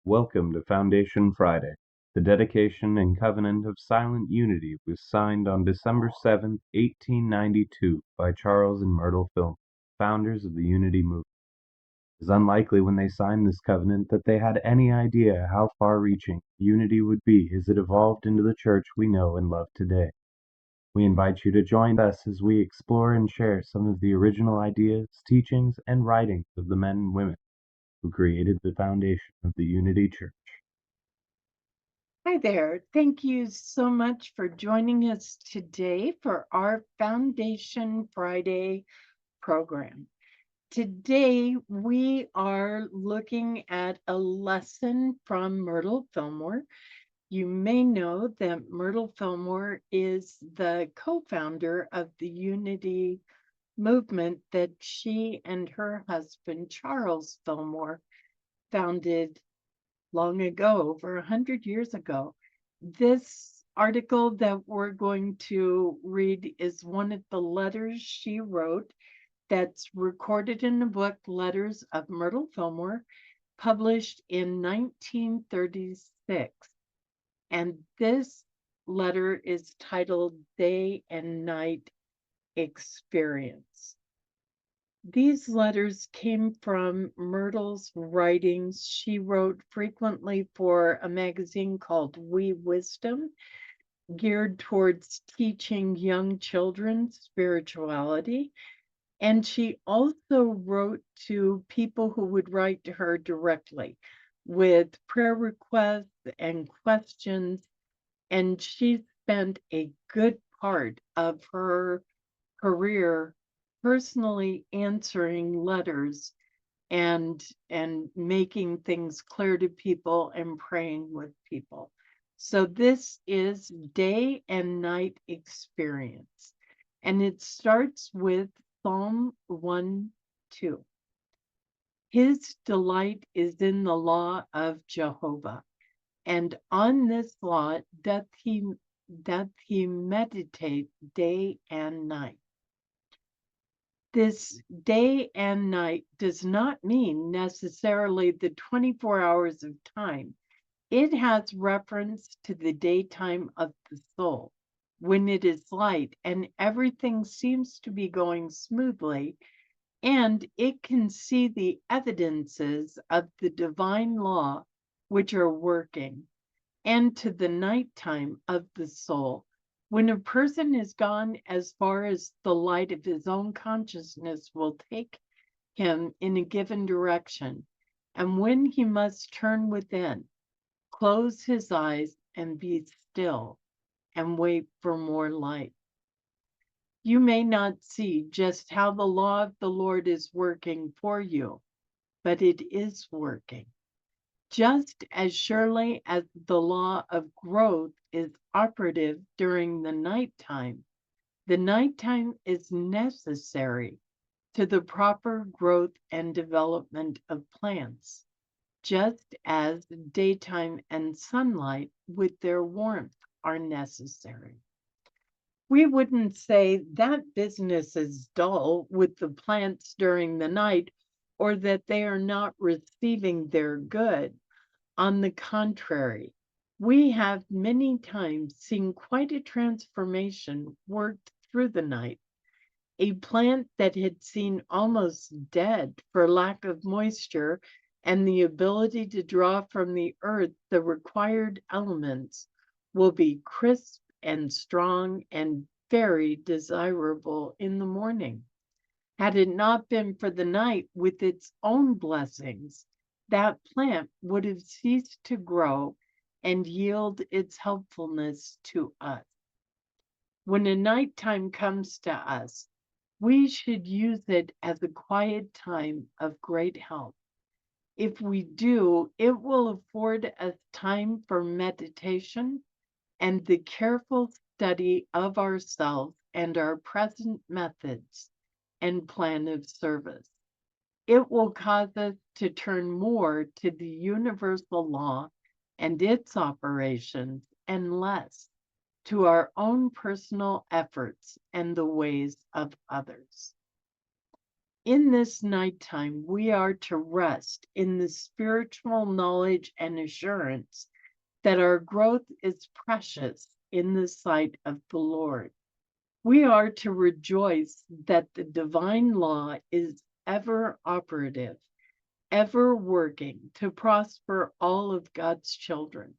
Welcome to Foundation Friday. The dedication and covenant of silent unity was signed on December 7th, 1892 by Charles and Myrtle Fillmore, founders of the Unity movement. It is unlikely when they signed this covenant that they had any idea how far-reaching unity would be as it evolved into the church we know and love today. We invite you to join us as we explore and share some of the original ideas, teachings, and writings of the men and women who created the foundation of the Unity Church. Hi there. Thank you so much for joining us today for our Foundation Friday program. Today, we are looking at a lesson from Myrtle Fillmore. You may know that Myrtle Fillmore is the co-founder of the Unity movement that she and her husband, Charles Fillmore, founded long ago, over 100 years ago. This article that we're going to read is one of the letters she wrote that's recorded in the book Letters of Myrtle Fillmore, published in 1936. And this letter is titled Day and Night Experience. These letters came from Myrtle's writings. She wrote frequently for a magazine called We Wisdom, geared towards teaching young children spirituality. And she also wrote to people who would write to her directly with prayer requests and questions. And she spent a good part of her career personally answering letters and making things clear to people and praying with people. So this is Day and Night Experience. And it starts with Psalm 1:2. His delight is in the law of Jehovah, and on this law doth he meditate day and night. This day and night does not mean necessarily the 24 hours of time. It has reference to the daytime of the soul, when it is light and everything seems to be going smoothly, and it can see the evidences of the divine law which are working, and to the nighttime of the soul, when a person is gone as far as the light of his own consciousness will take him in a given direction, and when he must turn within, close his eyes and be still and wait for more light. You may not see just how the law of the Lord is working for you, but it is working. Just as surely as the law of growth is operative during the nighttime is necessary to the proper growth and development of plants, just as daytime and sunlight with their warmth are necessary. We wouldn't say that business is dull with the plants during the night or that they are not receiving their good. On the contrary, we have many times seen quite a transformation worked through the night. A plant that had seemed almost dead for lack of moisture and the ability to draw from the earth the required elements will be crisp and strong and very desirable in the morning. Had it not been for the night with its own blessings, that plant would have ceased to grow and yield its helpfulness to us. When a nighttime comes to us, we should use it as a quiet time of great help. If we do, it will afford us time for meditation and the careful study of ourselves and our present methods and plan of service. It will cause us to turn more to the universal law and its operations and less to our own personal efforts and the ways of others. In this nighttime, we are to rest in the spiritual knowledge and assurance that our growth is precious in the sight of the Lord. We are to rejoice that the divine law is ever operative, ever working to prosper all of God's children.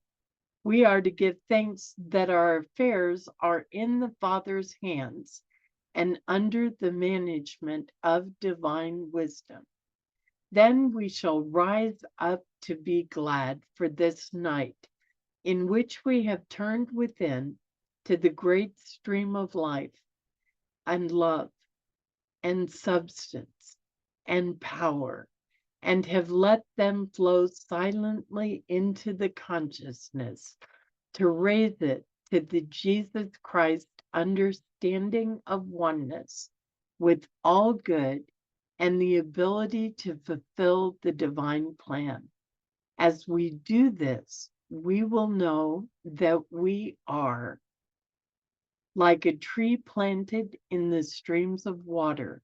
We are to give thanks that our affairs are in the Father's hands and under the management of divine wisdom. Then we shall rise up to be glad for this night in which we have turned within to the great stream of life and love and substance and power, and have let them flow silently into the consciousness to raise it to the Jesus Christ understanding of oneness with all good and the ability to fulfill the divine plan. As we do this, we will know that we are like a tree planted in the streams of water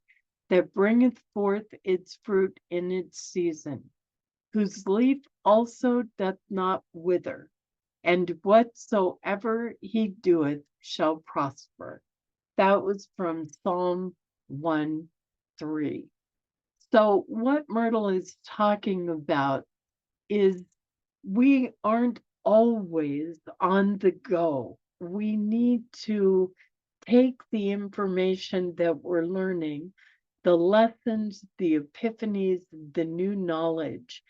that bringeth forth its fruit in its season, whose leaf also doth not wither, and whatsoever he doeth shall prosper. That was from Psalm 1:3. So, what Myrtle is talking about is we aren't always on the go. We need to take the information that we're learning, the lessons, the epiphanies, the new knowledge,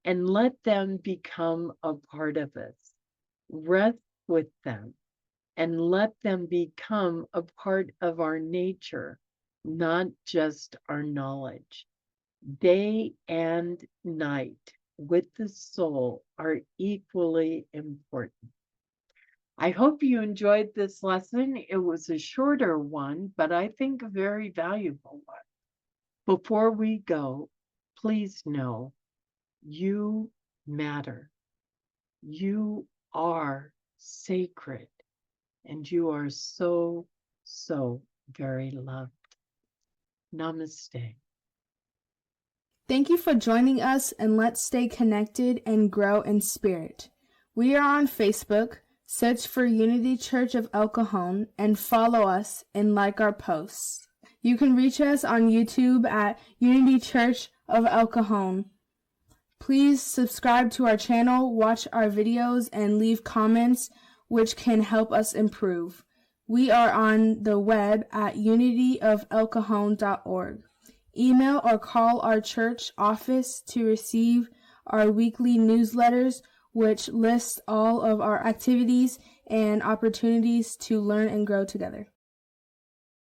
and let them become a part of us. Rest with them and let them become a part of our nature, not just our knowledge. Day and night with the soul are equally important. I hope you enjoyed this lesson. It was a shorter one, but I think a very valuable one. Before we go, please know you matter. You are sacred, and you are so, so very loved. Namaste. Thank you for joining us, and let's stay connected and grow in spirit. We are on Facebook. Search for Unity Church of El Cajon and follow us and like our posts. You can reach us on YouTube at Unity Church of El Cajon. Please subscribe to our channel, watch our videos, and leave comments which can help us improve. We are on the web at unityofelcajon.org. Email or call our church office to receive our weekly newsletters, which lists all of our activities and opportunities to learn and grow together.